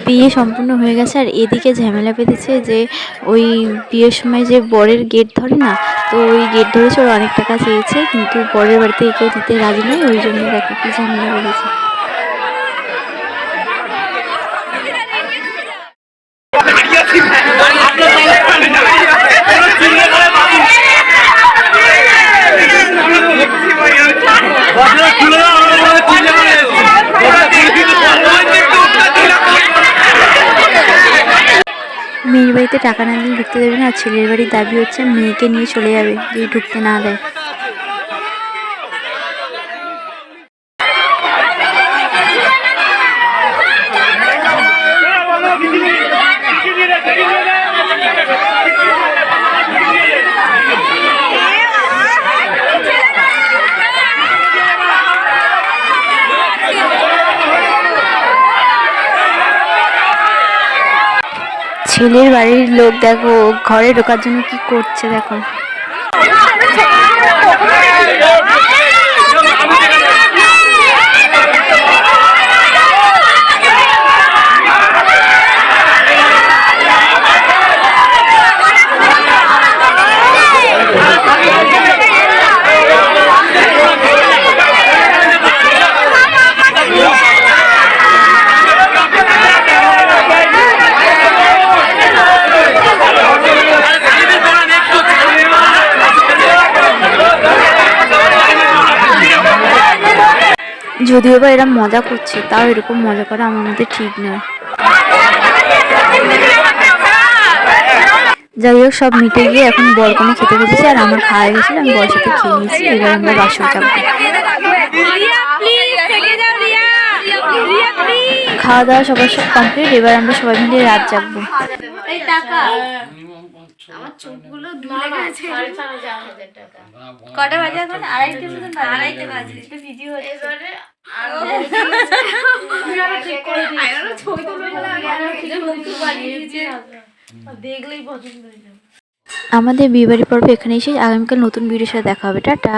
বিয়ে সম্পূর্ণ হয়ে গেছে। আর এদিকে ঝামেলা পেতেছে যে ওই বিয়ের সময় যে বরের গেট ধরে না, তো ওই গেট ধরেছে, ওর অনেক টাকা চেয়েছে, কিন্তু বরের বাড়িতে কেউ দিতে রাজি নয়। ওই জন্য দেখো কি ঝামেলা বেঁধেছে। মেয়ের বাড়িতে টাকা না দিলে ঢুকতে দেবে না, আর ছেলের বাড়ির দাবি হচ্ছে মেয়েকে নিয়ে চলে যাবে যদি ঢুকতে না দেয়। ছেলের বাড়ির লোক দেখো ঘরে ঢোকার জন্য কি করছে দেখো। যদিও বা এরা মজা করছে, তাও এরকম মজা করা আমার মধ্যে ঠিক নয়। যাই হোক, সব মিটে গিয়ে এখন বরকনে খেতে বসেছে, আর আমার খাওয়া গেছিল, আমি বর সাথে খেয়ে নিয়েছি। এবার আমরা বাসর যাবো। খাওয়া দাওয়া সবার সব কমপ্লিট। এবার আমরা সবাই মিলে রাত জাগবো। আমার চোখগুলো দুলে গেছে। কটা বাজে এখন? আড়াইটে বাজে। এটা ভিডিও হচ্ছে। এবারে আমাদের বিয়ে বাড়ি পর্ব এখানেই শেষ। আগামীকাল নতুন ভিডিওর সাথে দেখা হবে। টাটা।